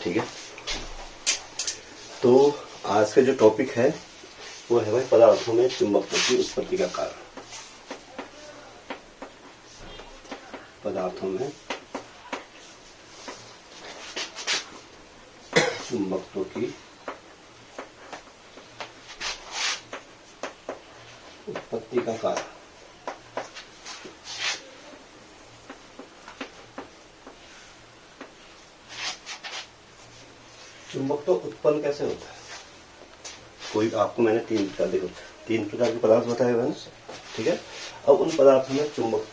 ठीक है। तो आज का जो टॉपिक है वो है भाई पदार्थों में चुंबकत्व की उत्पत्ति का कारण। पदार्थों में चुंबकत्व की उत्पत्ति का कारण। चुंबकत्व उत्पन्न कैसे होता है? कोई आपको मैंने तीन प्रकार के पदार्थ बताए हुए हैं, ठीक है। अब उन पदार्थों में चुंबक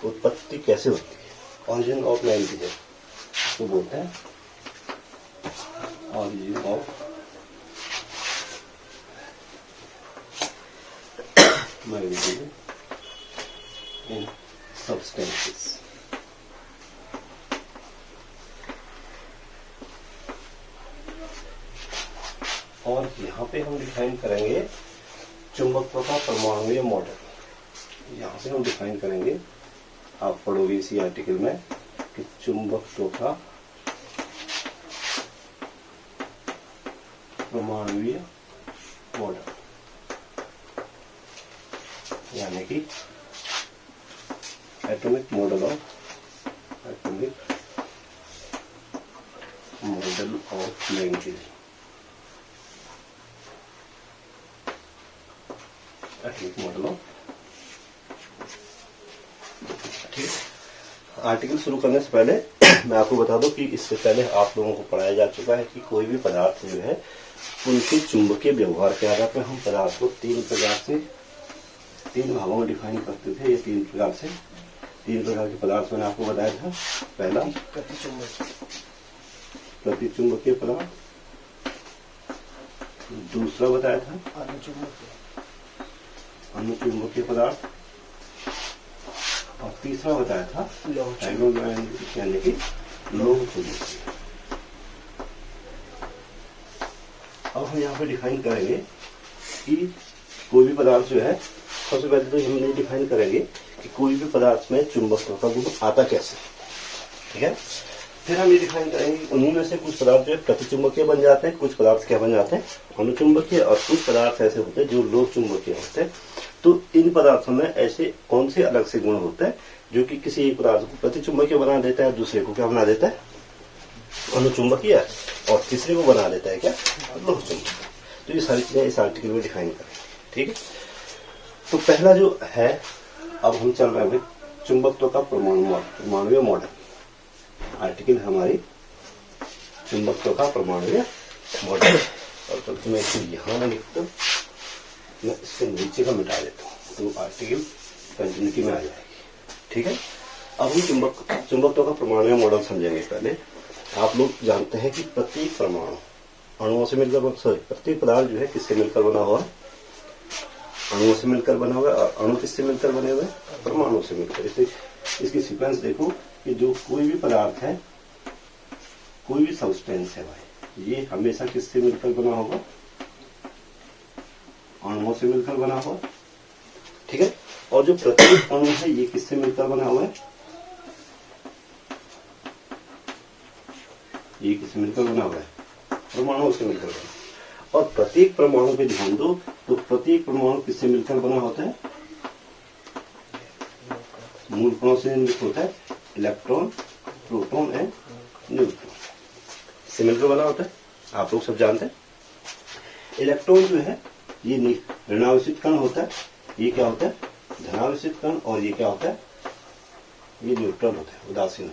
उत्पत्ति कैसे होती है? ऑरिजिन ऑफ मैग्नेटिज्म तो बोलते हैं origin of magnetism in substances. और यहाँ पे हम डिफाइन करेंगे चुंबकत्व का परमाणुीय मॉडल। यहाँ से हम डिफाइन करेंगे, आप पढ़ोगे इसी आर्टिकल में कि चुंबकत्व का परमाणुीय मॉडल, यानी कि atomic model of magnetism. Model of, ठीक। आर्टिकल शुरू करने से पहले मैं आपको बता दूं कि इससे पहले आप लोगों को पढ़ाया जा चुका है कि कोई भी पदार्थ जो है उनके चुंबकीय व्यवहार के आधार पर हम पदार्थ को तीन भागों में डिफाइन करते थे। ये तीन प्रकार के पदार्थ मैंने आपको बताया था। पहला प्रतिचुंबकीय पदार्थ, दूसरा बताया था अनुचुंबकीय पदार्थ, और तीसरा बताया था यानी कि लोह चुंबकीय। अब हम यहाँ पे डिफाइन करेंगे कि कोई भी पदार्थ जो है, सबसे पहले तो हम ये डिफाइन करेंगे कि कोई भी पदार्थ में चुंबकत्व का गुण आता कैसे, ठीक है। फिर हम ये डिफाइन करेंगे कि उन्हीं में से कुछ पदार्थ जो है प्रतिचुंबकीय बन जाते हैं, कुछ पदार्थ क्या बन जाते हैं, अनुचुंबकीय, और कुछ पदार्थ ऐसे होते हैं जो लोह चुंबकीय होते हैं। तो इन पदार्थों में ऐसे कौन से अलग से गुण होते हैं जो कि किसी एक पदार्थ को प्रतिचुंबकीय बना देता है, दूसरे को क्या बना देता है, अनुचुंबकीय, और तीसरे को बना देता है क्या, लोह चुंबकीय। तो ये सारी चीजें इस आर्टिकल में डिफाइन करेंगे, ठीक है। तो पहला जो है, अब हम चल रहे हैं चुंबकत्व का परमाणुीय मॉडल। आर्टिकल हमारी चुंबकत्व का परमाणुीय मॉडल। और तो मैं इसे यहाँ ना लिखता हूँ, मैं इससे नीचे का मिटा देता हूँ तो आर्टिकल कंटिन्यूटी में आ जाएगी, ठीक है। अब हम चुंबकत्व का परमाणुीय मॉडल समझेंगे। पहले आप लोग जानते हैं कि प्रत्येक परमाणु अणुओं से मिलकर, प्रत्येक पदार्थ जो है किससे मिलकर बना हुआ है, अणुओं से मिलकर बना हुआ है। और अणु किससे मिलकर बने हुए, परमाणु से मिलकर। इसकी सीक्वेंस देखो कि जो कोई भी पदार्थ है, कोई भी सब्सटेंस है भाई, ये हमेशा किससे मिलकर बना होगा, अणुओं से मिलकर बना हुआ, ठीक है। और जो प्रत्येक अणु है ये किससे मिलकर बना हुआ है, ये किससे मिलकर बना हुआ है, परमाणुओं से मिलकर बना। और प्रत्येक परमाणु पे ध्यान दो, तो प्रत्येक परमाणु किससे मिलकर बना होता है, मूल कणों से होता है, इलेक्ट्रॉन, प्रोटॉन एंड न्यूट्रॉन से मिलकर बना होता है। आप लोग सब जानते हैं। इलेक्ट्रॉन जो है ये ऋणावेशित कण होता है, ये क्या होता है, धनावेशित कण, और ये क्या होता है, ये न्यूट्रल होता है, उदासीन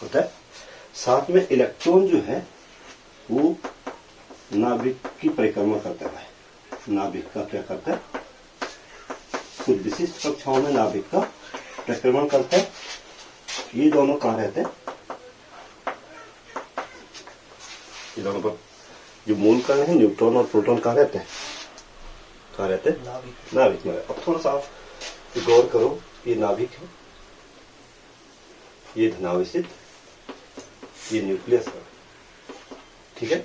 होता है। साथ में इलेक्ट्रॉन जो है वो नाभिक की परिक्रमा करता है। नाभिक का क्या करता है, कुछ विशिष्ट कक्षाओं में नाभिक का परिक्रमण करता है। ये दोनों कहाँ रहते हैं, ये दोनों पर जो मूल कण है न्यूट्रॉन और प्रोटॉन कहाँ रहते हैं, नाभिक में। अब थोड़ा सा आप गौर करो, ये नाभिक है, ये धनावेशित, ये न्यूक्लियस है, ठीक है।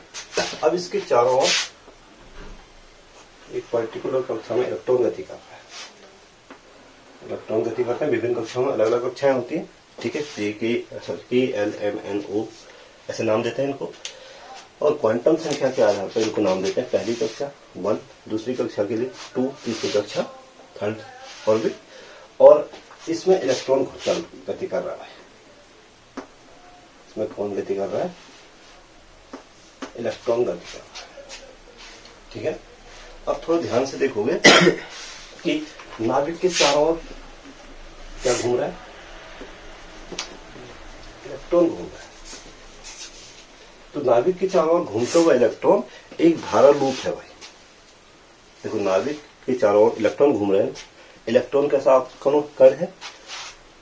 अब इसके चारों ओर एक पर्टिकुलर कक्षा में इलेक्ट्रॉन गति कर रहा है। इलेक्ट्रॉन गति करते हैं, विभिन्न कक्षाओं में अलग अलग कक्षाएं होती हैं, ठीक है। K, L, M, N, O ऐसे नाम देते हैं इनको। और क्वांटम संख्या के आधार पर इनको नाम देते हैं। पहली कक्षा 1, दूसरी कक्षा के लिए 2, तीसरी कक्षा 3rd ऑर्बिट। और इसमें इलेक्ट्रॉन गति कर रहा है। इसमें कौन गति कर रहा है? इलेक्ट्रॉन गति कर रहा है। ठीक है। अब थोड़ा ध्यान से देखोगे कि नाभिक के चारों ओर क्या घूम रहा है? इलेक्ट्रॉन घूम रहा है। तो नाभिक के चारों ओर घूमता हुआ इलेक्ट्रॉन एक धारा लूप है भाई। देखो नाभिक के चारों ओर इलेक्ट्रॉन घूम रहे हैं। इलेक्ट्रॉन कैसा कण है?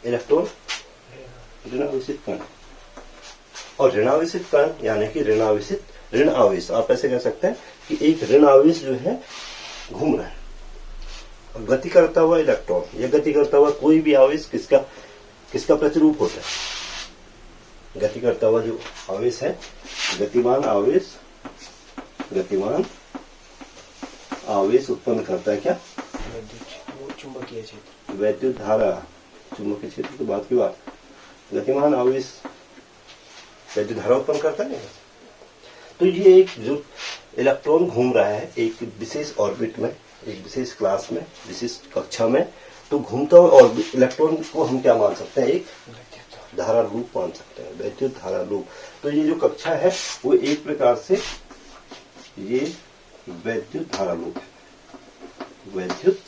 इलेक्ट्रॉन ऋणावेशित कण। और ऋणावेशित कण यानी कि ऋण आवेश। आप ऐसे कह सकते हैं कि एक ऋण आवेश जो है घूम रहा है। और गति करता हुआ इलेक्ट्रॉन या गति करता हुआ कोई भी आवेश किसका प्रतिरूप होता है? गति करता हुआ जो आवेश है, गतिमान आवेश उत्पन्न करता है क्या? चुंबकीय क्षेत्र, वैद्युत धारा। चुंबकीय क्षेत्र तो बात की बात। गतिमान आवेश वैद्युत धारा उत्पन्न करता है। तो ये एक जो इलेक्ट्रॉन घूम रहा है एक विशेष ऑर्बिट में, एक विशेष क्लास में, विशेष कक्षा में, तो घूमता हुआ और इलेक्ट्रॉन को हम क्या मान सकते हैं? एक धारा लूप मान सकते हैं, वैद्युत धारा लूप। तो ये जो कक्षा है वो एक प्रकार से ये वैद्युत धारा लूप है। वैद्युत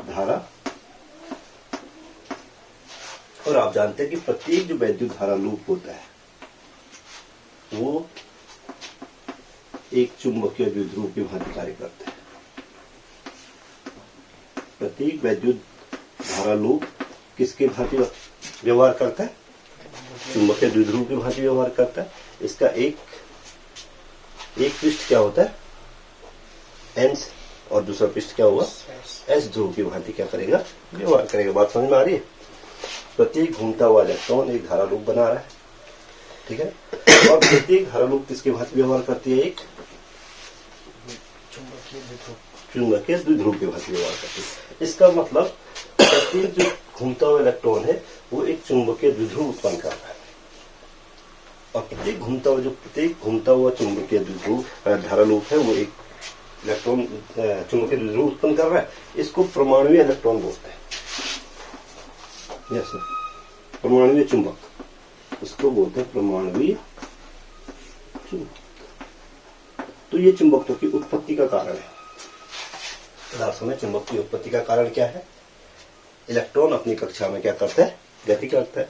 धारा। और आप जानते हैं कि प्रत्येक जो वैद्युत धारा लूप होता है वो एक चुंबकीय द्विध्रुव की भांति कार्य करता है। प्रत्येक वैद्युत धारा लूप किसके भांति व्यवहार करता है? चुंबकीय द्विध्रुव की भांति व्यवहार करता है। इसका एक पृष्ठ क्या होता है? N, और दूसरा पृष्ठ क्या होगा? S ध्रुव की भांति क्या करेगा? व्यवहार करेगा। बात समझ में आ रही है? प्रत्येक घूमता हुआ इलेक्ट्रॉन एक धारा लूप बना रहा है। ठीक है। और प्रत्येक धारा लूप किसके भांति व्यवहार करती है? एक चुंबकीय द्विध्रुव की भांति व्यवहार करती है। इसका मतलब प्रत्येक जो घूमता हुआ इलेक्ट्रॉन है वो एक चुंबकीय द्विध्रुव उत्पन्न कर रहा है। और प्रत्येक घूमता हुआ चुंबकीय द्विध्रुव धारा लूप है वो एक इलेक्ट्रॉन चुंबकीय द्विध्रुव उत्पन्न कर रहा है। इसको परमाणुीय इलेक्ट्रॉन बोलते हैं। यस सर, परमाणुीय चुंबक, इसको बोलते हैं परमाणुीय चुंबक। तो ये चुंबकत्व की उत्पत्ति का कारण है। पदार्थों में चुंबक की उत्पत्ति का कारण क्या है? इलेक्ट्रॉन अपनी कक्षा में क्या करता है? गति करता है।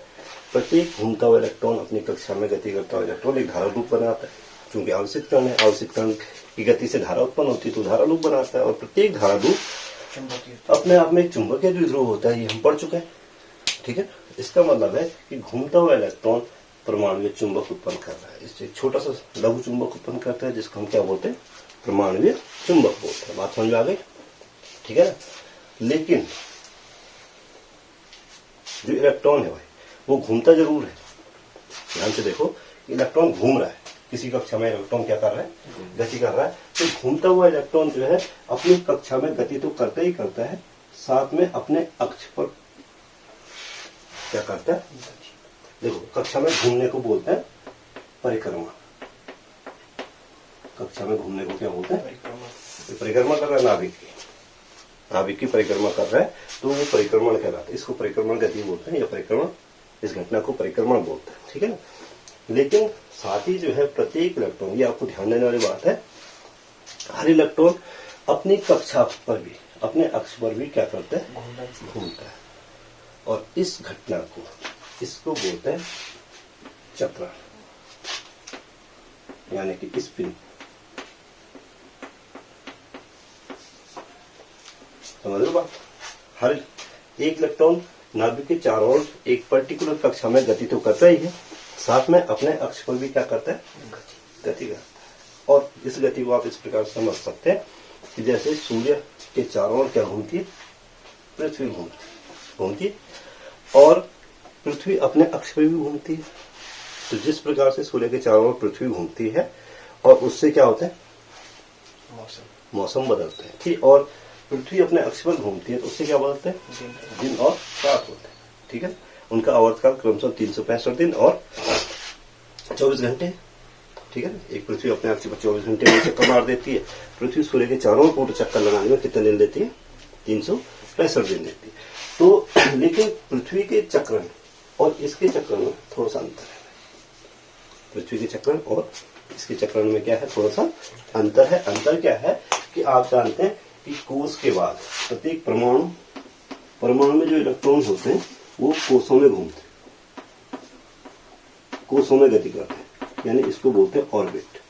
प्रत्येक घूमता हुआ इलेक्ट्रॉन अपनी कक्षा में गति करता हुआ इलेक्ट्रॉन एक धारा लूप बनाता है। क्योंकि आवेशित कण है, आवेशित कण की गति से धारा उत्पन्न होती है तो धारा लूप बनाता है। और प्रत्येक धारा लूप अपने आप में एक चुंबकीय द्विध्रुव होता है। ये हम पढ़ चुके हैं। ठीक है। इसका मतलब है कि घूमता हुआ इलेक्ट्रॉन परमाणुीय चुंबक उत्पन्न कर रहा है। इससे छोटा सा लघु चुंबक उत्पन्न करता है जिसको हम क्या बोलते हैं? परमाणुीय चुंबक बोलते हैं। बात समझ में आ गई? ठीक है ना। लेकिन जो इलेक्ट्रॉन है भाई वो घूमता जरूर है। ध्यान से देखो, इलेक्ट्रॉन घूम रहा है। किसी कक्षा में इलेक्ट्रॉन क्या कर रहा है? गति कर रहा है। तो घूमता हुआ इलेक्ट्रॉन जो है अपनी कक्षा में गति तो करता ही करता है, साथ में अपने अक्ष पर क्या करता है? देखो, कक्षा में घूमने को बोलते हैं परिक्रमा। कक्षा में घूमने को क्या बोलते हैं? परिक्रमा कर रहा है नाभिक की परिक्रमा कर रहा है तो वो परिक्रमण कहलाता है। इसको परिक्रमण गति बोलते हैं या परिक्रमण, इस घटना को परिक्रमण बोलते हैं। ठीक है ना। लेकिन साथ ही जो है प्रत्येक इलेक्ट्रॉन, ये आपको ध्यान देने वाली बात है, हर इलेक्ट्रॉन अपनी कक्षा पर भी, अपने अक्ष पर भी क्या करता है? घूमता है। और इस घटना को, इसको बोलते हैं चक्रण, यानी कि स्पिन। समझ लो बात। हर एक इलेक्ट्रॉन नाभिक के चारों ओर एक पर्टिकुलर कक्षा में गति तो करता ही है, साथ में अपने अक्ष पर भी क्या करता है? गति करता है। और इस गति को आप इस प्रकार समझ सकते हैं कि जैसे सूर्य के चारों ओर क्या घूमती है? पृथ्वी घूमती है। और पृथ्वी अपने अक्ष पर भी घूमती है। तो जिस प्रकार से सूर्य के चारों ओर पृथ्वी घूमती है और उससे क्या होता है? मौसम बदलते हैं। ठीक। और पृथ्वी अपने अक्ष पर घूमती है तो उससे क्या बदलते हैं? दिन और रात होते हैं। ठीक है। उनका आवर्तकाल क्रमशः 365 दिन और 24 घंटे, ठीक है ना। एक पृथ्वी अपने अक्ष पर 24 घंटे में चक्कर मार देती है। पृथ्वी सूर्य के चारों ओर चक्कर लगाने में कितने दिन लेती है? 365 दिन लेती है। तो लेकिन पृथ्वी के चक्रण और इसके चक्रण में थोड़ा सा अंतर है। पृथ्वी के चक्रण और इसके चक्रण में क्या है? थोड़ा सा अंतर है। अंतर क्या है कि आप जानते हैं कि कोष के बाद प्रत्येक परमाणु में जो इलेक्ट्रॉन होते हैं वो कोषों में घूमते हैं, कोषों में गति करते हैं, यानी इसको बोलते हैं ऑर्बिट।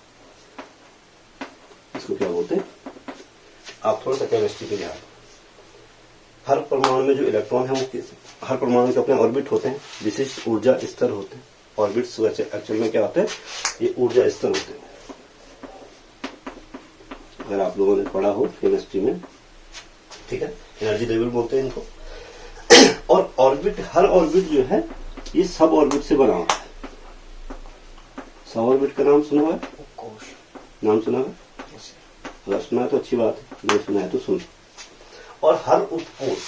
इसको क्या बोलते हैं? आप थोड़ा सा केमिस्ट्री के ध्यान। हर परमाणु में जो इलेक्ट्रॉन है वो हर परमाणु के अपने ऑर्बिट होते हैं, विशिष्ट ऊर्जा स्तर होते हैं। ऑर्बिट्स एक्चुअल में क्या होते हैं? ये ऊर्जा स्तर होते हैं। अगर आप लोगों ने पढ़ा हो केमिस्ट्री में, ठीक है, एनर्जी लेवल बोलते हैं इनको। और ऑर्बिट, हर ऑर्बिट जो है ये सब ऑर्बिट से बना होता है। सब ऑर्बिट का नाम सुना हुआ है? कोश। नाम सुना है? अगर सुना है तो अच्छी बात है, नहीं सुना है तो सुन। और हर उपकोष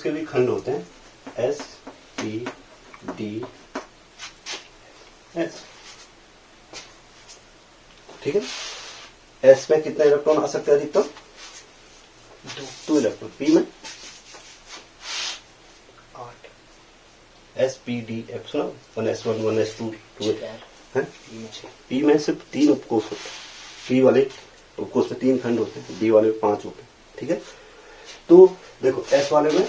के भी खंड होते हैं, S, P, D, S, ठीक है। S में कितने इलेक्ट्रॉन आ सकते हैं अधिकतम? 2 इलेक्ट्रॉन। P में 8। S, P, D, F सुना? 1s1, 1s2, 2 है। नीचे P में सिर्फ 3 उपकोष होते हैं। P वाले उपकोष में 3 खंड होते हैं, D वाले में 5 होते हैं, ठीक है। तो देखो S वाले में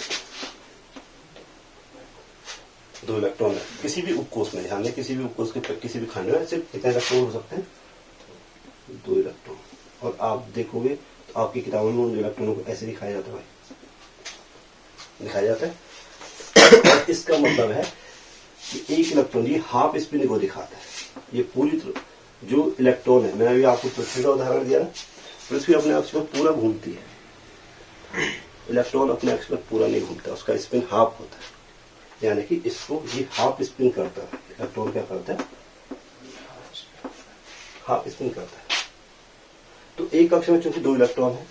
2 इलेक्ट्रॉन है। किसी भी उपकोष में ध्यान दें, किसी भी उपकोष के किसी भी खंड में सिर्फ कितने इलेक्ट्रॉन हो सकते हैं? 2 इलेक्ट्रॉन। और आप देखोगे तो आपकी किताबों में उन इलेक्ट्रॉनों को ऐसे दिखाया जाता है, भाई दिखाया जाता है। और इसका मतलब है कि एक इलेक्ट्रॉन ये हाफ स्पिन को दिखाता है। ये पूरी जो इलेक्ट्रॉन है, मैंने अभी आपको पृथ्वी का उदाहरण दिया ना, पृथ्वी अपने अक्ष पर पूरा घूमती है, इलेक्ट्रॉन अपने अक्ष पर पूरा नहीं घूमता, उसका स्पिन हाफ होता है। यानी कि इसको ये हाफ स्पिन करता है। इलेक्ट्रॉन क्या करता है? हाफ स्पिन करता है। तो एक कक्ष में चूंकि 2 इलेक्ट्रॉन है,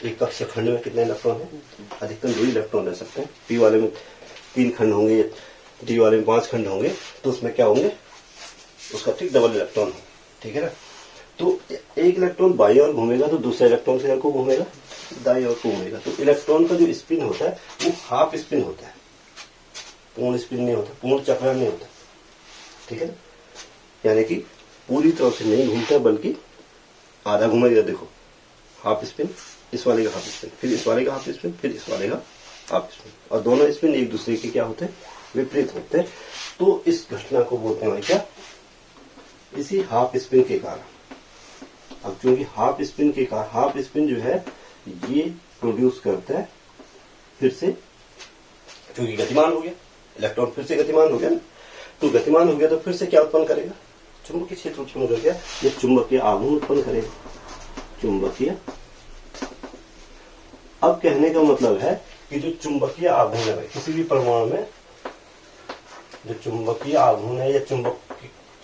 एक कक्ष खंड में कितने इलेक्ट्रॉन है? अधिकतम 2 इलेक्ट्रॉन रह सकते हैं। P वाले में 3 खंड होंगे, D वाले में 5 खंड होंगे, तो उसमें क्या होंगे? उसका ठीक डबल इलेक्ट्रॉन हो, ठीक है ना। तो एक इलेक्ट्रॉन बाईं ओर घूमेगा तो दूसरा इलेक्ट्रॉन से को घूमेगा, दाईं ओर को घूमेगा। तो इलेक्ट्रॉन का जो स्पिन होता है वो हाफ स्पिन होता है, पूर्ण स्पिन नहीं होता, पूर्ण चक्रण नहीं होता, ठीक है ना। यानी कि पूरी तरह से नहीं घूमता बल्कि आधा घूमेगा। देखो हाफ स्पिन, इस वाले का हाफ स्पिन, फिर इस वाले का हाफ स्पिन, फिर इस वाले का हाफ स्पिन, और दोनों स्पिन एक दूसरे के क्या होते हैं? विपरीत होते हैं। तो इस घटना को बोलते हैं क्या? इसी हाफ स्पिन के कारण। अब चूंकि हाफ स्पिन के कारण, हाफ स्पिन जो है ये प्रोड्यूस करता है फिर से, चूंकि गतिमान हो गया इलेक्ट्रॉन, फिर से गतिमान हो गया ना, तो गतिमान हो गया तो फिर से क्या उत्पन्न करेगा? चुंबकीय क्षेत्र उत्पन्न कर गया, ये चुंबकीय आघूर्ण उत्पन्न करेगा, चुंबकीय। अब कहने का मतलब है कि जो चुंबकीय आघूर्ण है किसी भी परमाणु में, जो चुंबकीय आघूर्ण है या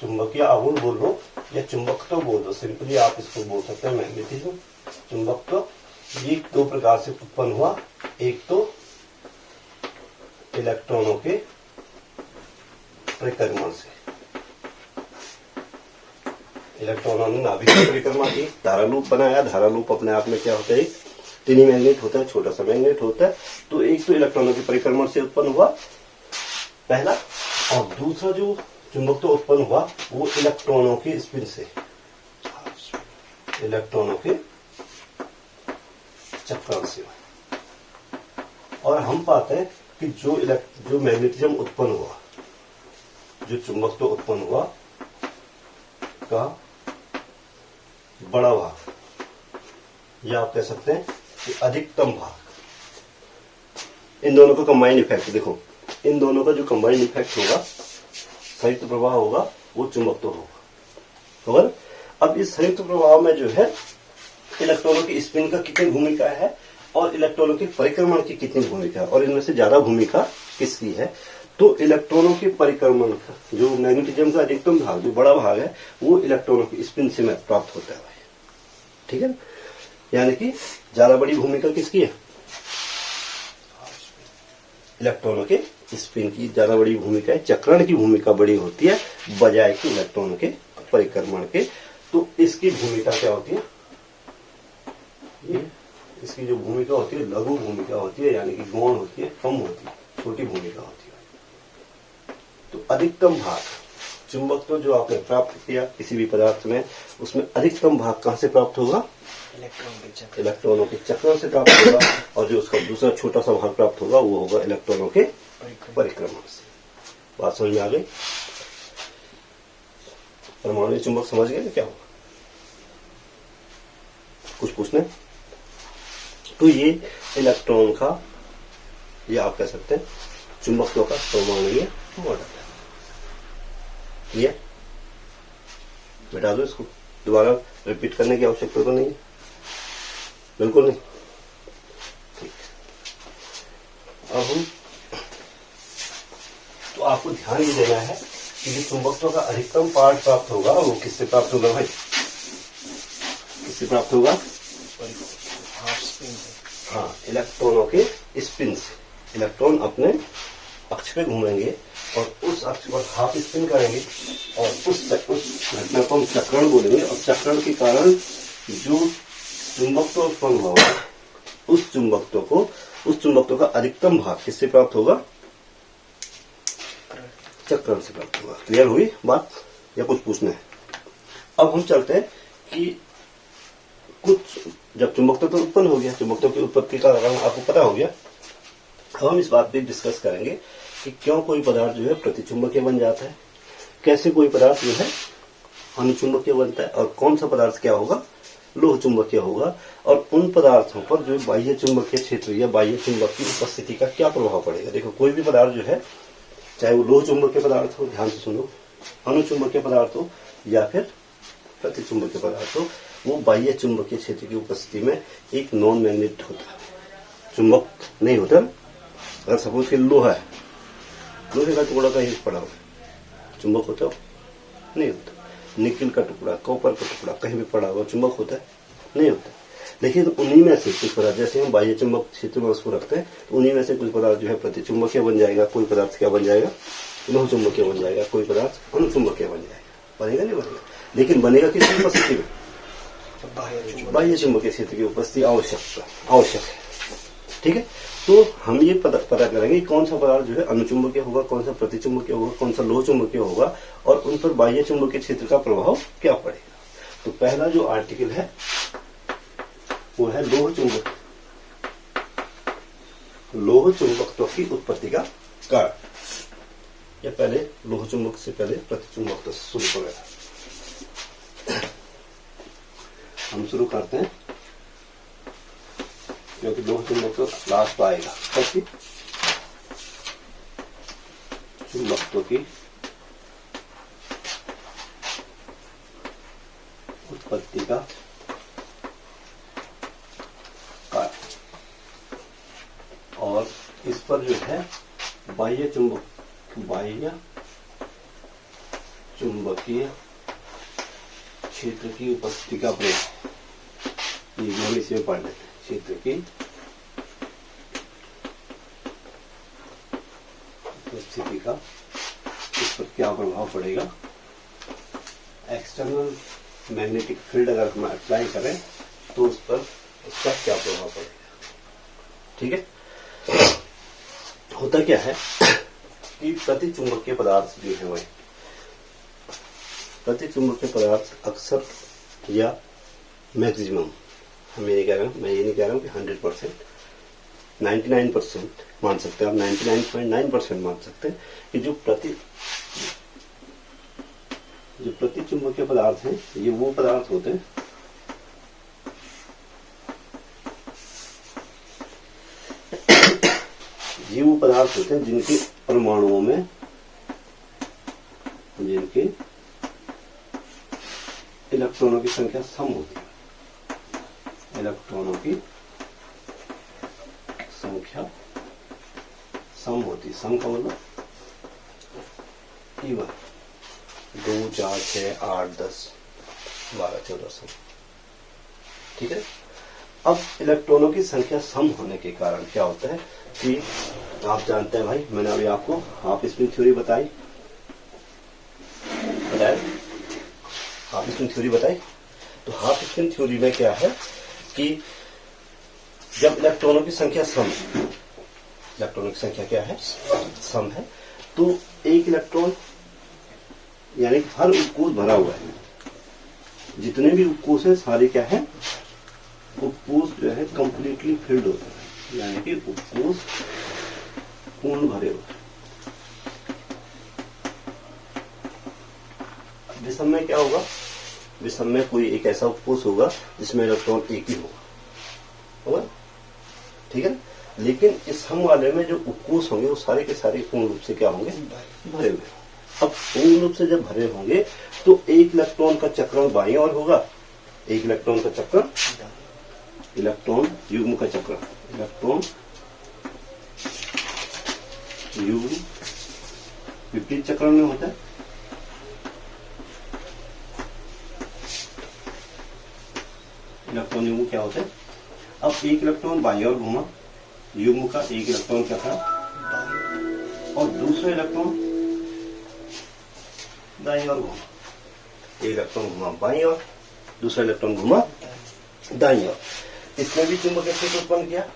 चुंबकीय आघूर्ण बोल लो या चुंबकत्व बोल दो, सिंपली आप इसको बोल सकते हैं मैग्नेटिज्म, चुंबकत्व। ये 2 प्रकार से उत्पन्न हुआ। एक तो इलेक्ट्रॉनों के परिक्रमण से, इलेक्ट्रॉनों ने नाभिक की परिक्रमा की, धारा लूप बनाया। धारा लूप अपने आप में क्या होता है? एक टिनी मैग्नेट होता है, छोटा सा मैग्नेट होता है। तो एक तो इलेक्ट्रॉनों के परिक्रमण से उत्पन्न हुआ पहला, और दूसरा जो चुंबकत्व उत्पन्न हुआ वो इलेक्ट्रॉनों के स्पिन से, इलेक्ट्रॉनों के चक्रण से। और हम पाते हैं कि जो मैग्नेटिज्म उत्पन्न हुआ, जो चुंबकत्व उत्पन्न हुआ का बड़ा भाग, या आप कह सकते हैं कि अधिकतम भाग, इन दोनों का कंबाइंड इफेक्ट, देखो इन दोनों का जो कंबाइंड इफेक्ट होगा, संयुक्त प्रभाव होगा, वो चुंबकत्व होगा। और अब इस संयुक्त प्रभाव में जो है इलेक्ट्रॉनों की स्पिन का कितनी भूमिका है और इलेक्ट्रॉनों के परिक्रमण की कितनी भूमिका है, और इनमें से ज्यादा भूमिका किसकी है? तो इलेक्ट्रॉनों के परिक्रमण का जो मैग्नेटिज्म का अधिकतम भाग, जो बड़ा भाग है, वो इलेक्ट्रॉनों की स्पिन से प्राप्त होता है, ठीक है। यानी कि ज्यादा बड़ी भूमिका किसकी है? इलेक्ट्रॉनों के स्पिन की ज्यादा बड़ी भूमिका है, चक्रण की भूमिका बड़ी होती है बजाय कि इलेक्ट्रॉन के परिक्रमण के। तो इसकी भूमिका क्या होती है, ये इसकी जो भूमिका होती है लघु भूमिका होती है, यानी कि गौण होती है, कम होती है, छोटी भूमिका होती है। तो अधिकतम भाग चुंबकत्व जो आपने प्राप्त किया किसी भी पदार्थ में, उसमें अधिकतम भाग कहां से प्राप्त होगा, इलेक्ट्रॉनों के चक्रण से प्राप्त होगा, और जो उसका दूसरा छोटा सा भाग प्राप्त होगा वो होगा इलेक्ट्रॉनों के परिक्रमण से। बात समझ में आ गई? परमाणु चुंबक समझ गए क्या होगा? कुछ पूछने? तो ये इलेक्ट्रॉन का, ये आप कह सकते हैं चुंबकत्व का परमाणुीय मॉडल है। ये मिटा दो इसको, दोबारा रिपीट करने की आवश्यकता तो नहीं है, बिल्कुल नहीं। ठीक, अब हम तो आपको ध्यान ये देना है कि जो चुंबकत्व का अधिकतम पार्ट प्राप्त होगा वो किससे प्राप्त होगा भाई, किससे प्राप्त होगा? हाँ, इलेक्ट्रॉनों के स्पिन से। इलेक्ट्रॉन अपने अक्ष पे घूमेंगे और उस अक्ष पर हाफ स्पिन करेंगे और उस घटना को हम चक्रण बोलेंगे, और चक्रण के कारण जो चुंबकत्व उत्पन्न होगा उस चुंबकत्व का अधिकतम भाग किससे प्राप्त होगा? चक्रण से प्राप्त होगा। क्लियर हुई बात या कुछ पूछना है? अब हम चलते हैं कि कुछ जब चुंबकत्व तो उत्पन्न हो गया, चुंबकत्व की उत्पत्ति का कारण आपको पता हो गया, अब हम इस बात पे डिस्कस करेंगे कि क्यों कोई पदार्थ जो है प्रतिचुंबकीय बन जाता है, कैसे कोई पदार्थ जो है अनुचुंबकीय बनता है, और कौन सा पदार्थ क्या होगा, लोह चुंबकीय होगा, और उन पदार्थों पर जो बाह्य चुंबकीय क्षेत्र या बाह्य चुंबक की उपस्थिति का क्या प्रभाव पड़ेगा। देखो, कोई भी पदार्थ जो है, चाहे वो लोह चुंबकीय पदार्थ हो, ध्यान से सुनो, अनुचुंबकीय पदार्थ हो या फिर प्रतिचुंबकीय पदार्थ हो, वो बाह्य चुंबकीय क्षेत्र की उपस्थिति में एक नॉन मैग्नेट होता है, चुंबक नहीं होता। अगर सपोज के लोहा है, लोहे का टुकड़ा कहीं पड़ा हो, चुंबक होता हो? नहीं होता। निकिल का टुकड़ा, कॉपर का टुकड़ा कहीं भी पड़ा हुआ, चुंबक होता है? नहीं होता। लेकिन उन्हीं में से कुछ पदार्थ, जैसे हम बाह्य चुंबक क्षेत्र में उसको रखते हैं, तो उन्हीं में से कुछ पदार्थ जो है प्रतिचुंबकीय बन जाएगा, कोई पदार्थ क्या बन जाएगा, लोह चुंबकीय बन जाएगा, कोई पदार्थ अनुचुंबकीय बन जाएगा। बनेगा नहीं बनेगा? लेकिन बनेगा किसकी उपस्थिति में? बाह्य चुंबकीय क्षेत्र की उपस्थिति आवश्यक है। ठीक है, तो हम ये पता करेंगे कौन सा पदार्थ जो है अनुचुंबकीय होगा, कौन सा प्रतिचुंबकीय होगा, कौन सा लोह चुंबकीय होगा, और उन पर बाह्य चुंबकीय क्षेत्र का प्रभाव क्या पड़ेगा। तो पहला जो आर्टिकल है वो है लोह चुंबक, लोह चुंबकत्व की उत्पत्ति का कारण। या पहले लोह चुंबक से पहले प्रतिचुंबकत्व से शुरू करेगा। हम शुरू करते हैं क्योंकि लोह चुंबकत्व लास्ट आएगा। कैसी चुंबकत्व की उत्पत्ति का कारण, और इस पर जो है बाह्य चुंबकीय क्षेत्र की उपस्थिति का प्रभाव, ये हम इसमें पढ़ लेते हैं। क्षेत्र की उपस्थिति का इस पर क्या प्रभाव पड़ेगा, एक्सटर्नल मैग्नेटिक फील्ड अगर हम अप्लाई करें तो उस पर इसका क्या प्रभाव पड़ेगा। ठीक है, होता क्या है कि प्रतिचुंबकीय पदार्थ जो है वह प्रतिचुंबकीय पदार्थ अक्सर या मैक्सिमम, मैं ये नहीं कह रहा हूं कि 100%, 99% मान सकते हैं आप, 99.9% मान सकते हैं कि जो प्रतिचुंबकीय पदार्थ हैं ये वो पदार्थ होते हैं जिनके परमाणुओं में जिनके इलेक्ट्रॉनों की संख्या सम होती है, इलेक्ट्रॉनों की संख्या सम होती है। सम का मतलब इवन, 2, 4, 6, 8, 10, 12, 14 सम। ठीक है, अब इलेक्ट्रॉनों की संख्या सम होने के कारण क्या होता है कि आप जानते हैं भाई, मैंने अभी आपको हाफ स्प्रिंग थ्योरी बताया, हाफ स्प्रिंग थ्योरी बताई। तो हाफ स्प्रिंग थ्योरी में क्या है कि जब इलेक्ट्रॉनों की संख्या सम है, इलेक्ट्रॉनों की संख्या क्या है, सम है, तो एक इलेक्ट्रॉन यानी कि हर उपकोष भरा हुआ है, जितने भी उपकोष है सारे क्या है, उपकोष जो है कंप्लीटली फिल्ड होता है, यानी कि उपकोष पूर्ण भरे होते हैं। विषम में क्या होगा, विषम में कोई एक ऐसा उपकोष होगा जिसमें इलेक्ट्रॉन एक ही होगा, ठीक है। लेकिन इस सम वाले में जो उपकोष होंगे वो सारे के सारे पूर्ण रूप से क्या होंगे, भरे हुए। अब पूर्ण रूप से जब भरे होंगे तो एक इलेक्ट्रॉन का चक्रण बाईं ओर होगा, एक इलेक्ट्रॉन का चक्रण, इलेक्ट्रॉन युग्म का चक्रण, इलेक्ट्रॉन युग्म विपरीत चक्रण में होता है। इलेक्ट्रॉन युग्म क्या होता है, अब एक इलेक्ट्रॉन बाईं ओर घूमा, युग्म का एक इलेक्ट्रॉन क्या था, और दूसरा इलेक्ट्रॉन दाईं ओर घूमा, एक इलेक्ट्रॉन घुमा बाईं ओर, दूसरा इलेक्ट्रॉन घुमा दाईं ओर। इसमें भी चुंबकीय क्षेत्र उत्पन्न किया,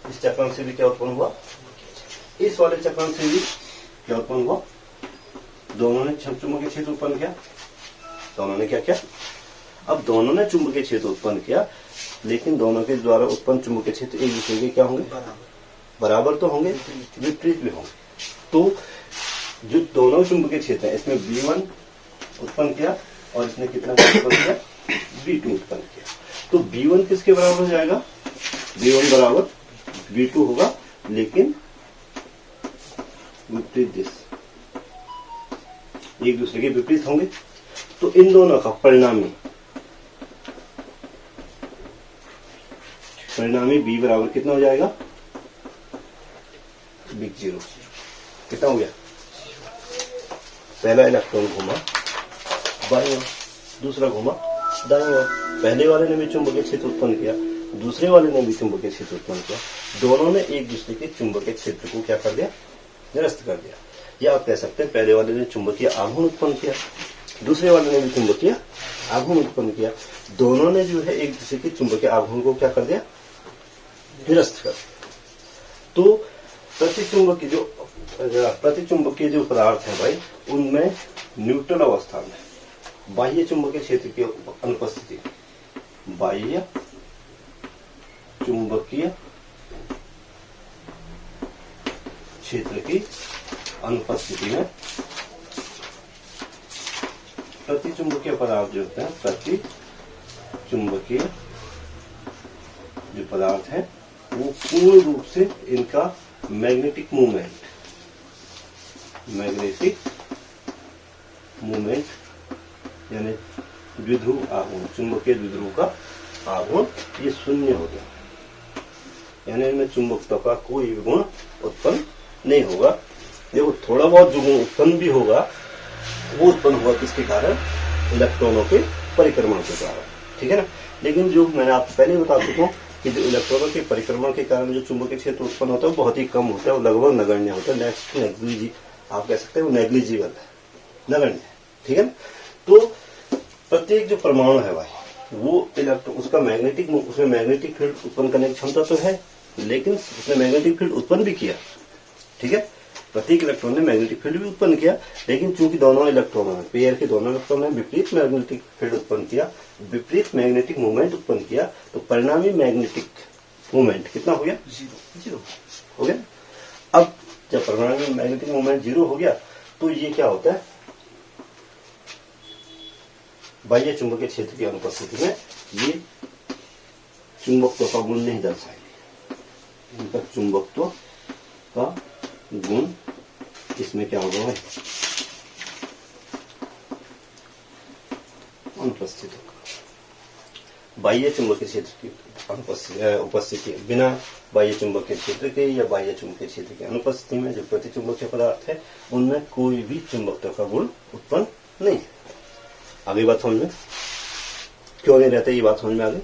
इस चक्रण से भी क्या उत्पन्न हुआ, इस वाले चक्रण से भी क्या उत्पन्न हुआ, दोनों ने चुंबकीय क्षेत्र उत्पन्न किया, दोनों ने क्या किया, अब दोनों ने चुंबकीय क्षेत्र उत्पन्न किया, लेकिन दोनों के द्वारा उत्पन्न चुंबकीय क्षेत्र एक दूसरे के क्या होंगे, बराबर तो होंगे, विपरीत भी होंगे। तो जो दोनों चुंबकीय क्षेत्र है, इसमें B1 उत्पन्न किया और इसने कितना उत्पन्न किया, B2 उत्पन्न किया। तो B1 किसके बराबर हो जाएगा, B1 बराबर B2 होगा, लेकिन विपरीत दिश, एक दूसरे के विपरीत होंगे। तो इन दोनों का परिणामी B बराबर कितना हो जाएगा, बिग जीरो। कितना हो गया, पहला इलेक्ट्रॉन घुमा बाईं ओर, दूसरा घुमा दाईं ओर, पहले वाले ने भी चुंबकीय क्षेत्र उत्पन्न किया, दूसरे वाले ने भी चुंबकीय क्षेत्र उत्पन्न किया, दोनों ने एक दूसरे के चुंबकीय क्षेत्र को क्या कर दिया, निरस्त कर दिया। या आप कह सकते हैं पहले वाले ने चुंबकीय आघूर्ण उत्पन्न किया, दूसरे वाले ने भी चुंबकीय आघूर्ण उत्पन्न किया, दोनों ने जो है एक दूसरे के चुंबकीय आघूर्ण को क्या कर दिया, निरस्त कर दिया। तो प्रतिचुंबकीय जो पदार्थ है भाई, उनमें न्यूट्रल अवस्था में बाह्य चुंबकीय क्षेत्र की अनुपस्थिति, बाह्य चुंबकीय क्षेत्र की अनुपस्थिति में प्रतिचुंबकीय पदार्थ जो होते हैं, प्रतिचुंबकीय जो पदार्थ है वो पूर्ण रूप से इनका मैग्नेटिक मूवमेंट यानी द्विध्रुव आघूर्ण, चुंबकीय द्विध्रुव का आघूर्ण ये शून्य हो गया, यानी इनमें चुंबकत्व का कोई भी गुण उत्पन्न नहीं होगा। देखो थोड़ा बहुत जो गुण उत्पन्न भी होगा वो उत्पन्न हुआ किसके कारण, इलेक्ट्रॉनों के परिक्रमण के कारण, ठीक है ना। लेकिन जो मैंने आपको पहले बता चुका हूँ कि जो इलेक्ट्रॉनों के परिक्रमण के कारण जो चुंबकीय क्षेत्र उत्पन्न होता है वो बहुत ही कम होता है, वो लगभग नगण्य होता है, आप कह सकते हैं वो नेग्लिजिबल है, नगण्य है, ठीक है ना। तो प्रत्येक जो परमाणु है भाई वो इलेक्ट्रॉन उसमें मैग्नेटिक फील्ड उत्पन्न करने की क्षमता तो है, लेकिन उसने मैग्नेटिक फील्ड उत्पन्न भी किया, ठीक है। प्रत्येक इलेक्ट्रॉन ने मैग्नेटिक फील्ड भी उत्पन्न किया, लेकिन चूंकि दोनों इलेक्ट्रॉनों ने, पेयर के दोनों इलेक्ट्रॉनों ने विपरीत मैग्नेटिक फील्ड उत्पन्न किया, विपरीत मैग्नेटिक मूवमेंट उत्पन्न किया, तो परिणामी मैग्नेटिक मूवमेंट कितना हो गया, जीरो हो गया। अब जब परिणामी मैग्नेटिक मूवमेंट जीरो हो गया तो ये क्या होता है, बाह्य चुंबकीय क्षेत्र की अनुपस्थिति में ये चुंबकत्व का गुण नहीं दर्शाएंगे, इनका चुंबकत्व का गुण इसमें क्या होगा भाई, अनुपस्थित होगा। बाह्य चुंबकीय क्षेत्र की उपस्थिति, बिना बाह्य चुंबकीय क्षेत्र के या बाह्य चुंबकीय क्षेत्र की अनुपस्थिति में जो प्रतिचुंबकीय पदार्थ है उनमें कोई भी चुंबकत्व का गुण उत्पन्न नहीं है। आगे बात समझ में क्यों नहीं रहता, ये बात समझ में आ गई,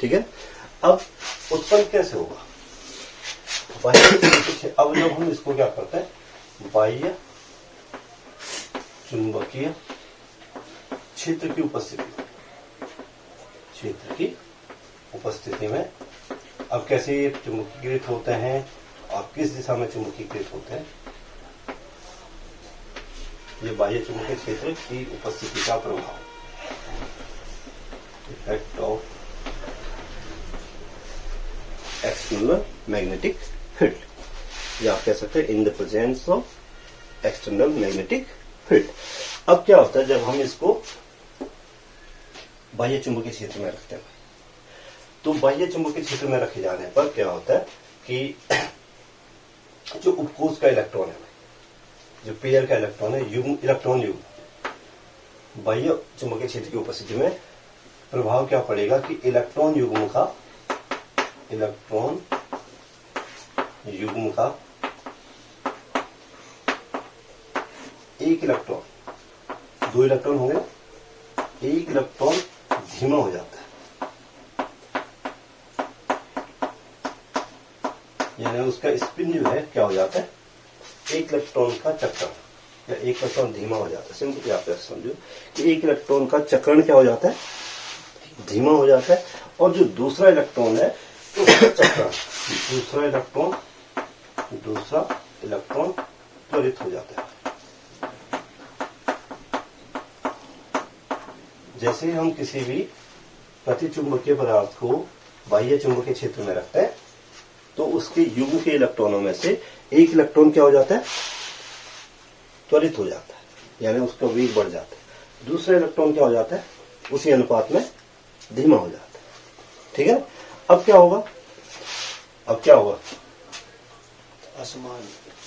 ठीक है। अब उत्पन्न कैसे होगा, बाह्य चुंबकीय क्षेत्र, अब जब हम इसको क्या करते हैं, बाह्य चुंबकीय क्षेत्र की उपस्थिति में अब कैसे ये चुंबकीकृत होते हैं और किस दिशा में चुंबकीकृत होते हैं, ये बाह्य चुंबकीय क्षेत्र की उपस्थिति का प्रभाव, effect of external magnetic field, या आप कह सकते हैं in the presence of external magnetic field. अब क्या होता है जब हम इसको बाह्य चुंबकीय क्षेत्र में रखते हैं, तो बाह्य चुंबकीय क्षेत्र में रखे जाने पर क्या होता है कि जो उपकोष का इलेक्ट्रॉन है, जो पेयर का इलेक्ट्रॉन है, युग्म, इलेक्ट्रॉन युग्म, बाह्य चुंबकीय क्षेत्र की उपस्थिति में प्रभाव क्या पड़ेगा कि इलेक्ट्रॉन युग्म का एक इलेक्ट्रॉन, दो इलेक्ट्रॉन होंगे, एक इलेक्ट्रॉन धीमा हो जाता है, यानी उसका स्पिन जो है क्या हो जाता है, एक इलेक्ट्रॉन का चक्रण या एक इलेक्ट्रॉन धीमा हो जाता है। सिंपली आप समझो कि एक इलेक्ट्रॉन का चक्रण क्या हो जाता है, धीमा हो जाता है, और जो दूसरा इलेक्ट्रॉन है उसका चक्रण, दूसरा इलेक्ट्रॉन त्वरित हो जाता है। जैसे ही हम किसी भी प्रतिचुंबकीय पदार्थ को बाह्य चुंबकीय क्षेत्र में रखते हैं तो उसके युग्म के इलेक्ट्रॉनों में से एक इलेक्ट्रॉन क्या हो जाता है, त्वरित हो जाता है, यानी उसका वेग बढ़ जाता है, दूसरा इलेक्ट्रॉन क्या हो जाता है, उसी अनुपात में धीमा हो जाता है। ठीक है, अब क्या होगा, असमान,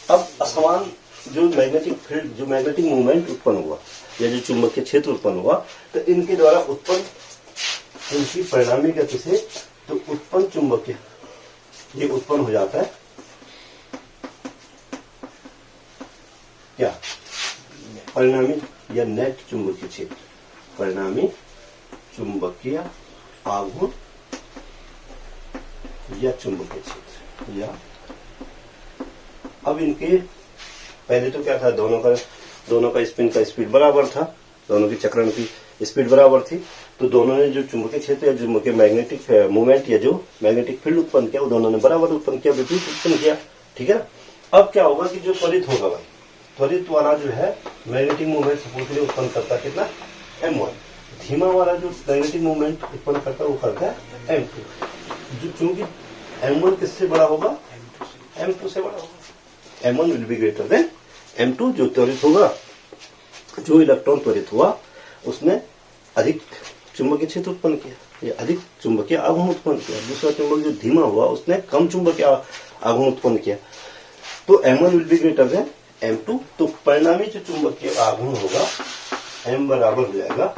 अब असमान जो मैग्नेटिक फील्ड, जो मैग्नेटिक मूवमेंट उत्पन्न हुआ या जो चुंबकीय क्षेत्र उत्पन्न हुआ, तो इनके द्वारा उत्पन्न, इनकी परिणामी गति से तो उत्पन्न चुंबकीय, ये उत्पन्न हो जाता है क्या, परिणामी या नेट चुंबकीय क्षेत्र, परिणामी चुंबकीय आघूर्ण या चुंबकीय क्षेत्र। या अब इनके पहले तो क्या था, दोनों का स्पिन का स्पीड बराबर था, दोनों की चक्रण की स्पीड बराबर थी, तो दोनों ने जो चुंबकीय क्षेत्र या चुंबकीय मैग्नेटिक मूवमेंट या जो मैग्नेटिक फील्ड उत्पन्न किया वो दोनों ने बराबर उत्पन्न किया, विपरीत उत्पन्न किया। ठीक है ना, अब क्या होगा कि जो त्वरित होगा भाई, त्वरित वाला जो है मैग्नेटिक मूवमेंट सपोर्टली उत्पन्न करता है कितना, m1, धीमा वाला जो मैग्नेटिक मूवमेंट उत्पन्न करता है वो करता है m2, जो चूंकि m1 किससे बड़ा होगा, m2 से बड़ा होगा, m1 will be greater than m2, जो त्वरित होगा, जो इलेक्ट्रॉन त्वरित हुआ उसने अधिक चुंबकीय क्षेत्र उत्पन्न किया या अधिक चुंबकीय आघूर्ण उत्पन्न किया, दूसरा चुंबक जो धीमा हुआ उसने कम चुंबकीय आघूर्ण उत्पन्न किया, तो m1 will be greater than m2, तो परिणामी जो चुंबकीय आघूर्ण होगा m बराबर हो जाएगा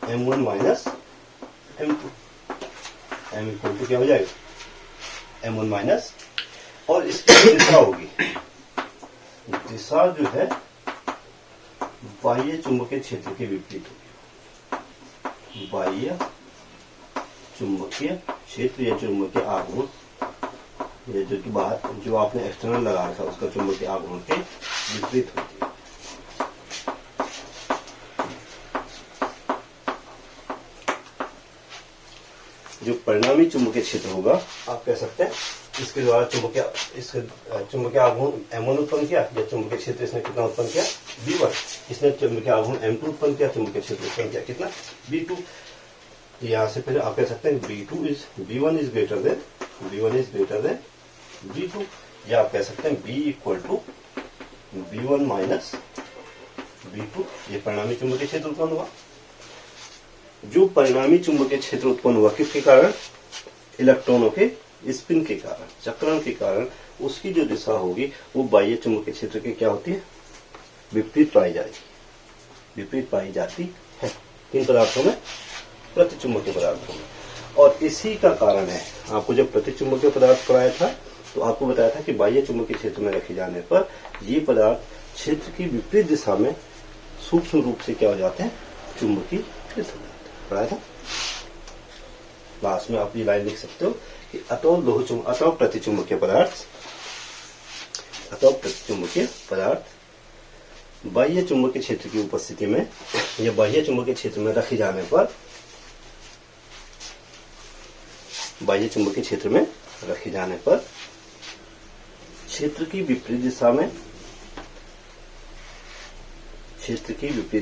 m1 minus m2, m equal to क्या हो जाएगा, m1 माइनस, और इसकी दिशा होगी, दिशा जो है बाह्य चुंबकीय क्षेत्र के विपरीत होगी, बाह्य चुंबकीय क्षेत्र या चुंबकीय आघूर्ण, ये जो कि बाहर जो आपने एक्सटर्नल लगा रखा उसका चुंबकीय आघूर्ण के विपरीत होती है। जो परिणामी चुंबकीय क्षेत्र होगा, आप कह सकते हैं इसके द्वारा चुंबकीय आघूर्ण m1 उत्पन्न किया, या चुंबकीय क्षेत्र इसने कितना उत्पन्न किया, b1, इसने चुंबकीय आघूर्ण m2 उत्पन्न किया, चुंबकीय क्षेत्र उत्पन्न किया कितना, b2। यहां से फिर आप कह सकते हैं b1 is greater than b2, या आप कह सकते हैं b equal to b1 minus b2, ये परिणामी चुंबकीय क्षेत्र उत्पन्न हुआ। जो परिणामी चुंबकीय क्षेत्र उत्पन्न हुआ किसके कारण, इलेक्ट्रॉनों के स्पिन के कारण, चक्रण के कारण, उसकी जो दिशा होगी वो बाह्य चुंबकीय क्षेत्र के क्या होती है, विपरीत पाई जाती है। किन पदार्थों में, प्रतिचुंबकीय पदार्थों में। और इसी का कारण है, आपको जब प्रतिचुंबकीय पदार्थ पढ़ाया था तो आपको बताया था कि बाह्य चुंबकीय क्षेत्र में रखे जाने पर ये पदार्थ क्षेत्र की विपरीत दिशा में सूक्ष्म रूप से क्या हो जाते हैं, चुंबकीकृत हो जाते हैं। पढ़ाया था, लास्ट में आप ये लाइन लिख सकते हो कि अतः प्रतिचुंबकीय पदार्थ बाह्य चुंबकीय क्षेत्र की उपस्थिति में या बाह्य चुंबकीय क्षेत्र में रखे जाने पर क्षेत्र की विपरीत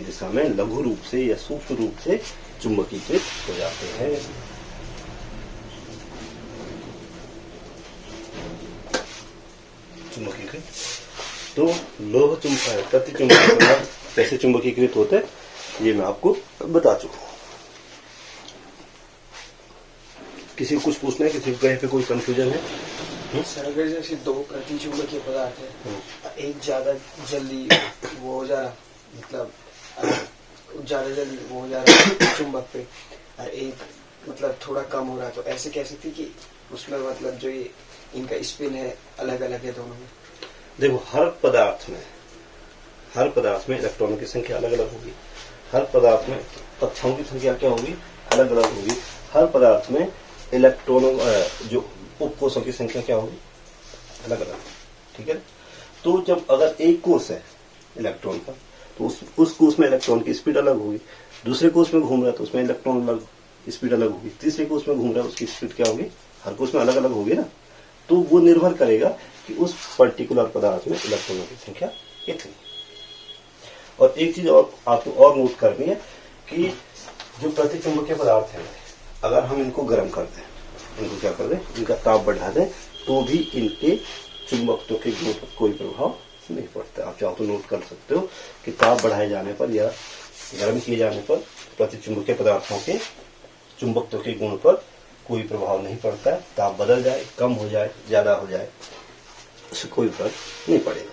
दिशा में लघु रूप से या सूक्ष्म रूप से चुंबकीकृत हो जाते हैं। चुंबकीकृत तो प्रतिचुंबकीय पदार्थ कैसे चुंबकीकृत होते हैं ये मैं आपको बता चुका हूं। किसी को कुछ पूछना है, किसी को कहीं पे कोई कंफ्यूजन है? सर अगर जैसे दो प्रतिचुंबकीय पदार्थ है, एक ज्यादा जल्दी वो हो जा रहा, मतलब ज्यादा जल्दी वो हो जा रहा चुंबक पे, और एक मतलब थोड़ा कम हो रहा, तो ऐसे कह सकती कि उसमें मतलब जो ये इनका स्पिन है अलग अलग है दोनों में? देखो, हर पदार्थ में इलेक्ट्रॉनों की संख्या अलग अलग होगी। हर पदार्थ में कक्षाओं की संख्या क्या होगी? अलग अलग होगी। हर पदार्थ में इलेक्ट्रॉनों जो उपकोषों की संख्या क्या होगी? अलग अलग। ठीक है। तो जब अगर एक कोष है इलेक्ट्रॉन का, तो उस कोष में इलेक्ट्रॉन की स्पीड अलग होगी। दूसरे कोष में घूम रहा है तो उसमें इलेक्ट्रॉन अलग स्पीड अलग होगी। तीसरे कोष में घूम रहा है उसकी स्पीड क्या होगी? हर कोष में अलग अलग होगी ना। तो वो निर्भर करेगा कि उस पर्टिकुलर पदार्थ में इलेक्ट्रॉनों की संख्या कितनी। और एक चीज और आपको और नोट करनी है कि जो प्रतिचुंबकीय पदार्थ है, अगर हम इनको गर्म कर दें, इनको क्या कर दें, इनका ताप बढ़ा दें, तो भी इनके चुंबकत्व के गुण पर कोई प्रभाव नहीं पड़ता। आप चाहो तो नोट कर सकते हो कि ताप बढ़ाए जाने पर या गर्म किए जाने पर प्रतिचुंबकीय पदार्थों के चुंबकत्व के गुण पर कोई प्रभाव नहीं पड़ता है। ताप बदल जाए, कम हो जाए, ज्यादा हो जाए, उससे कोई फर्क नहीं पड़ेगा।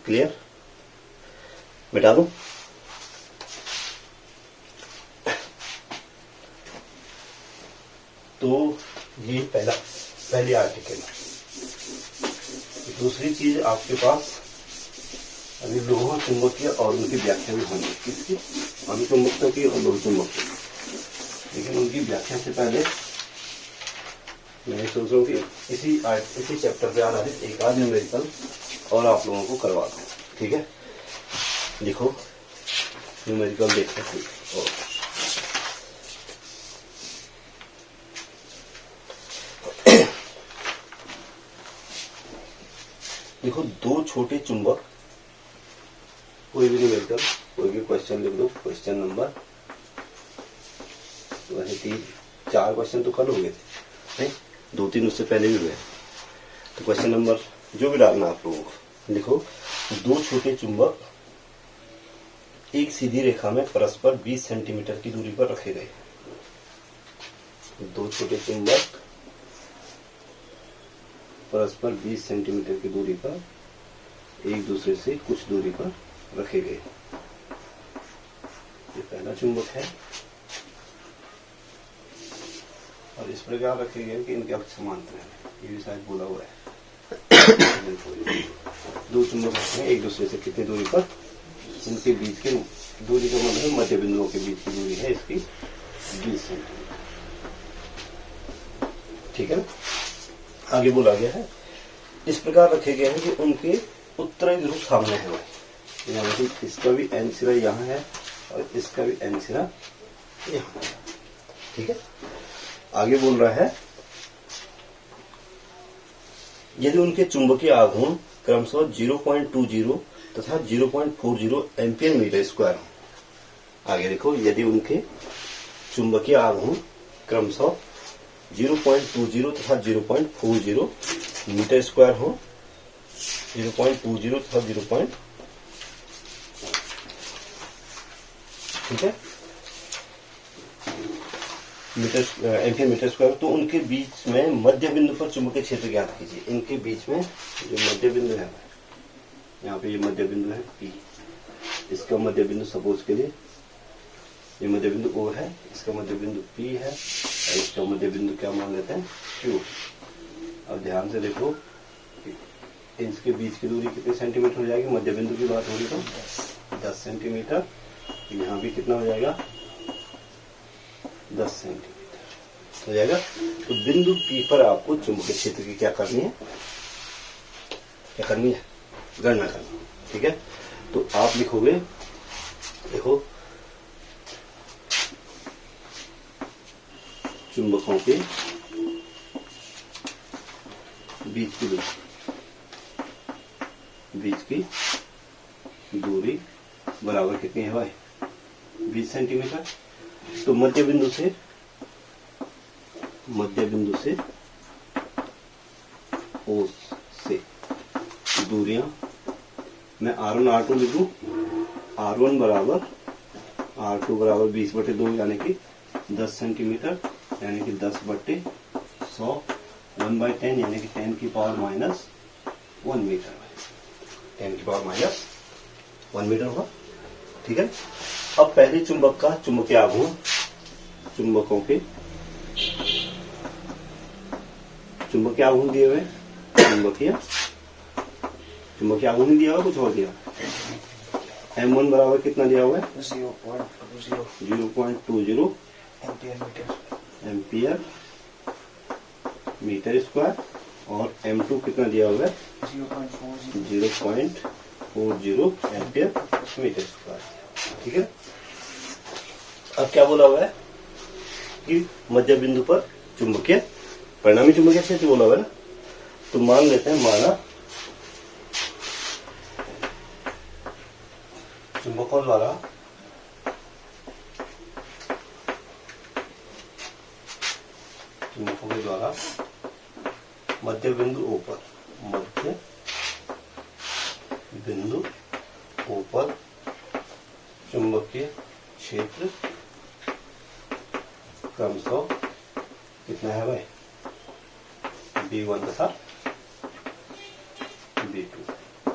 क्लियर? मिटा दूं? तो ये पहली आर्टिकल। दूसरी चीज आपके पास अभी लोह चुंबकीय और उनकी व्याख्या भी होंगी। किसकी? अनुचुंबकत्व की और लोह चुंबकत्व। लेकिन उनकी व्याख्या से पहले मैं सोच रहा हूँ कि इसी चैप्टर पे आधारित एक आध न्यूमेरिकल और आप लोगों को करवा दूं। ठीक है? देखो, न्यूमेरिकल देख सकते हो। देखो, दो छोटे चुंबक, कोई भी न्यूमेरिकल, कोई भी क्वेश्चन लिख दो। क्वेश्चन नंबर, वैसे 4 क्वेश्चन तो कल हो गए थे, नहीं 2-3 उससे पहले भी हुए। तो क्वेश्चन नंबर जो भी डालना आप लोगों को, लिखो, दो छोटे चुंबक एक सीधी रेखा में परस्पर 20 सेंटीमीटर की दूरी पर रखे गए। दो छोटे चुंबक परस्पर 20 सेंटीमीटर की दूरी पर एक दूसरे से कुछ दूरी पर रखे गए। ये पहला चुंबक है और इस प्रकार रखे गए कि इनके अक्ष समांतर हैं। ये भी शायद बोला हुआ है। दो चुंबक रखे हैं एक दूसरे से कितनी दूरी पर? इनके बीच की दूरी का मतलब मध्य बिंदुओं के बीच की दूरी है इसकी 20 सेंटीमीटर। ठीक है ना? आगे बोला गया है, इस प्रकार रखे गए हैं कि उनके उत्तरी ध्रुव सामने है। यानी कि इसका भी एन सिरा यहाँ है और इसका भी एन सिरा यहाँ है। ठीक है? आगे बोल रहा है, यदि उनके चुंबकीय आघूर्ण क्रमशः 0.20 तथा 0.40 एम्पियर मीटर स्क्वायर हो। आगे देखो, यदि उनके चुंबकीय आघूर्ण क्रमशः 0.20 तथा 0.40 मीटर स्क्वायर हो। 0.20 तथा 0. ठीक है, एम्पियर मीटर स्क्वायर। तो उनके बीच में मध्य बिंदु पर चुंबकीय क्षेत्र ज्ञात कीजिए। इनके बीच में जो मध्य बिंदु है, यहाँ पे ये मध्य बिंदु है P, इसका मध्य बिंदु सपोज के लिए ये मध्य बिंदु O है, इसका मध्य बिंदु P है और इसका मध्य बिंदु क्या मान लेते हैं? Q। अब ध्यान से देखो, इसके बीच की दूरी कितने सेंटीमीटर हो जाएगी? मध्य बिंदु की बात हो रही तो 10 सेंटीमीटर। यहाँ भी कितना हो जाएगा? 10 सेंटीमीटर। हो जाएगा। तो बिंदु P पर आपको चुंबकीय क्षेत्र की क्या करनी है, गणना करनी। ठीक है, तो आप लिखोगे, देखो चुंबकों के बीच की दूरी बराबर कितनी है भाई, 20 सेंटीमीटर। तो मध्य बिंदु से O से दूरियां मैं R1 R2 लिखूं। R1 बराबर R2 बराबर 20/2 यानी कि 10 सेंटीमीटर, यानी कि 10/100, 1/10 यानी कि 10 की पावर माइनस 1 मीटर, 10 की पावर माइनस 1 मीटर होगा। ठीक है, अब पहले चुंबक का चुंबकीय आघूर्ण, चुंबकों के चुंबकीय आघूर्ण दिए हुए, चुंबकीय आघूर्ण नहीं दिया हुआ, कुछ और दिया। M1 बराबर कितना दिया हुआ है, 0.20 एम्पियर मीटर स्क्वायर, और M2 कितना दिया हुआ है, 0.40 एम्पियर मीटर स्क्वायर। ठीक है, अब क्या बोला हुआ है कि मध्य बिंदु पर चुंबकीय परिणामी चुंबकीय क्षेत्र बोला हुआ है ना। तो मान लेते हैं, माना चुंबकों के द्वारा मध्य बिंदु O पर चुंबकीय क्षेत्र क्रमशः कितना है भाई, B1 तथा B2।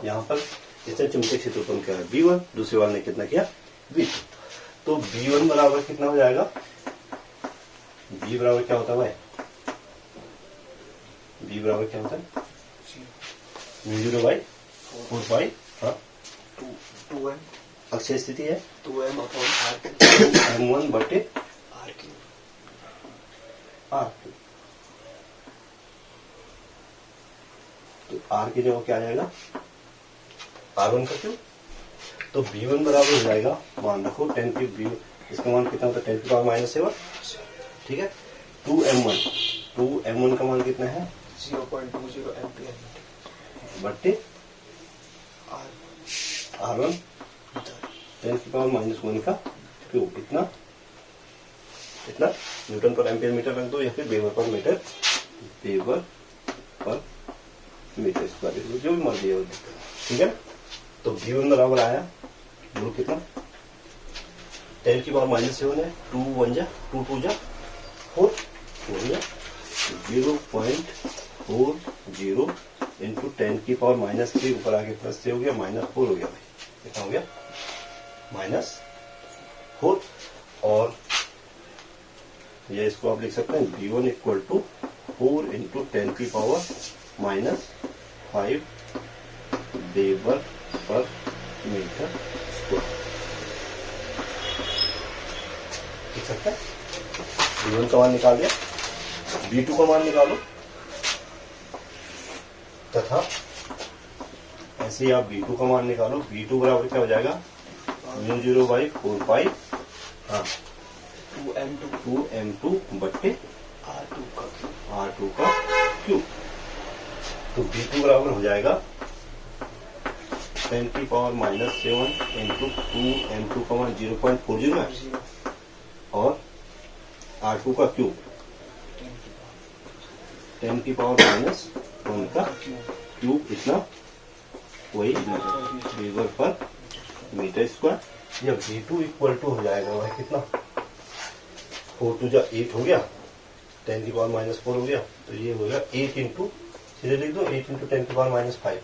यहाँ पर इसने चुंबकीय क्षेत्र उत्पन्न किया है B1, दूसरे वाले ने कितना किया, B2। तो B1 बराबर कितना हो जाएगा, B बराबर क्या होता है भाई, B बराबर क्या होता है, 0/4 हाँ 2m अक्षय स्थिति है, 2m/r3 M1/r2। तो R की जगह क्या आ जाएगा, R1 का क्यूब। तो B1 बराबर हो जाएगा, मान रखो 10 की B, इसका मान कितना होता है, 10 की पावर -7। ठीक है, 2m1 का मान कितना है, 0.20 एम्पियर बट्टे R1 10 की पावर -1 का क्यूब। इतना न्यूटन पर एम्पियर मीटर रख दो, या फिर वेबर पर मीटर स्क्वायर, जो भी मर्जी है। ठीक है, तो B1 बराबर आया, बोलो कितना, 10 की पावर -7 है, 2 1 जा 2 2 जा 4 हो गया, 0.40 इंटू 10 की पावर -3, ऊपर आके +3 हो गया, -4 हो गया भाई, कितना हो गया, -4। और ये इसको आप लिख सकते हैं, B1 = 4 इंटू 10 की power -5 weber per metre square, लिख सकते हैं। B1 का मान निकाल दिया, B2 का मान निकालो, तथा ऐसे ही आप B2 का मान निकालो। B2 बराबर क्या हो जाएगा, 0/4 हाँ 2m2 बट्टे R2 का क्यूब। तो B2 बराबर हो जाएगा 10 की पावर -7 इंटू 2m2 का मान 0.40 है, और R2 का क्यूब 10 की पावर -1 का क्यूब, इतना वही वेबर पर मीटर स्क्वायर। जब B2 = हो जाएगा वह कितना, 4 2 जा 8 हो गया, 10 की पावर -4 हो गया, तो ये हो गया 8 इंटू, सीधे लिख दो 8 इंटू 10 की पावर -5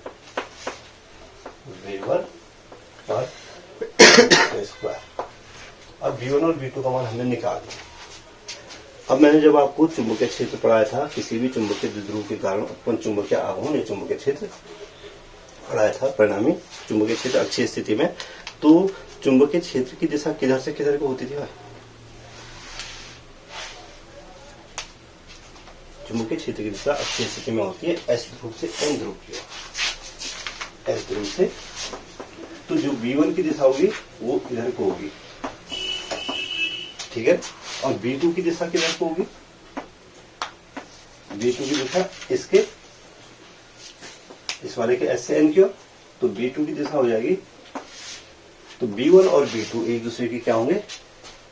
वेबर पर स्क्वायर। अब B1 और B2 का मान हमने निकाल दिया। अब मैंने जब आपको चुंबकीय क्षेत्र पढ़ाया था, किसी भी चुंबकीय द्विध्रुव के कारण उत्पन्न चुंबकीय आघूर्ण या चुंबकीय क्षेत्र पढ़ाया था, परिणामी चुंबकीय क्षेत्र अक्षीय स्थिति में, तो चुंबकीय क्षेत्र की दिशा किधर से किधर को होती थी भाई, चुंबकीय क्षेत्र की दिशा अक्षीय स्थिति में होती है एस ध्रुव से एन ध्रुव की ओर। एस ध्रुव से, तो जो B1 की दिशा होगी वो इधर को होगी, ठीक है। और B2 की दिशा किधर को होगी? B2 की दिशा इसके, इस वाले के एस से एन की ओर, तो B2 की दिशा हो जाएगी, तो B1 और B2 एक दूसरे के क्या होंगे?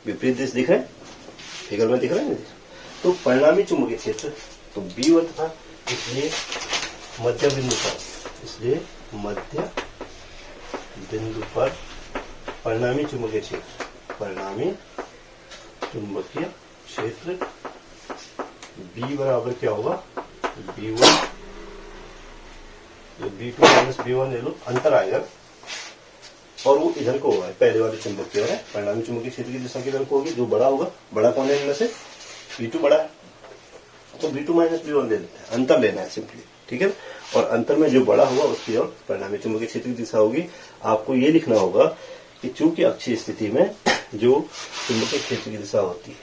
विपरीत दिशा दिख रहे हैं, फिगर में दिख रहे हैं। तो परिणामी चुंबकीय क्षेत्र, तो B1 था, इसलिए मध्य बिंदु पर, इसलिए मध्य बिंदु पर परिणामी चुंबकीय क्षेत्र, परिणामी चुंबकीय क्षेत्र B बराबर क्या होगा? B1, जो B2 माइनस B1 ले लो, अंतर आएगा और वो इधर को होगा, पहले वाले चुंबक की ओर है। परिणामी चुंबकीय क्षेत्र की दिशा किधर को होगी? जो बड़ा होगा, बड़ा कौन है इनमें से? B2 बड़ा है, तो B2 माइनस B1 ले लेते हैं, अंतर लेना है सिंपली, ठीक है। और अंतर में जो बड़ा होगा उसकी ओर परिणामी चुंबकीय क्षेत्र की दिशा होगी। आपको ये लिखना होगा कि चूंकि अक्षीय स्थिति में जो चुंबकीय क्षेत्र की दिशा होती है,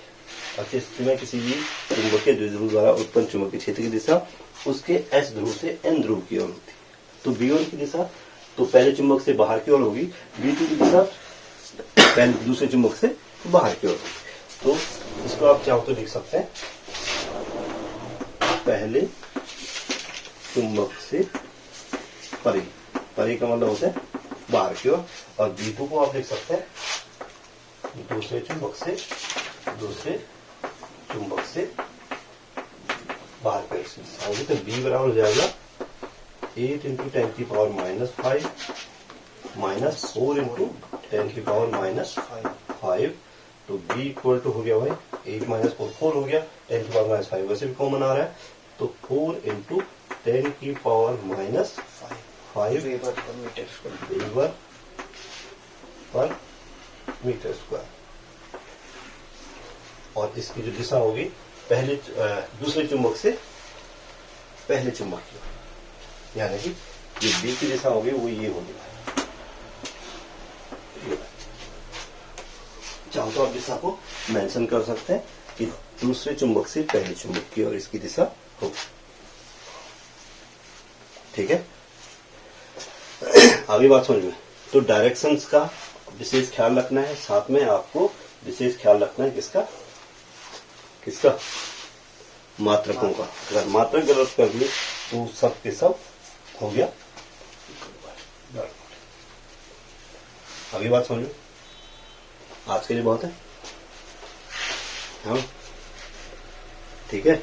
अक्षीय स्थिति में किसी भी चुंबकीय द्विध्रुव द्वारा उत्पन्न चुंबकीय क्षेत्र की दिशा उसके एस ध्रुव से एन ध्रुव की ओर होती है। तो B1 की दिशा तो पहले चुंबक से बाहर की ओर होगी, B2 की दिशा पहले दूसरे चुंबक से बाहर की ओर होगी। तो इसको आप चाहो तो लिख सकते हैं, पहले चुंबक से परे, परे का मतलब होता है बाहर की ओर, और B2 को आप लिख सकते हैं दूसरे चुंबक से बाहर की ओर। तो B बराबर हो जाएगा 8 × 10⁻⁵ माइनस 4 × 10⁻⁵। तो B इक्वल टू हो गया भाई 8 माइनस 4, 4 हो गया, 10⁻⁵ वैसे भी कॉमन आ रहा है, तो 4 × 10⁻⁵ वेबर पर मीटर स्क्वायर। और इसकी जो दिशा होगी पहले दूसरे चुंबक से पहले चुंबक की, यानी कि जो B की दिशा होगी वो ये होगी। चाहो तो आप दिशा को मेंशन कर सकते हैं कि दूसरे चुंबक से पहले चुंबक की और इसकी दिशा होगी, ठीक है। आगे बात समझ में, तो डायरेक्शंस का विशेष ख्याल रखना है, साथ में आपको विशेष ख्याल रखना है किसका? मात्रकों का। अगर मात्रक गलत कर लिए तो सब के सब हो गया। आगे बात समझो, आज के लिए बहुत है, हाँ ठीक है।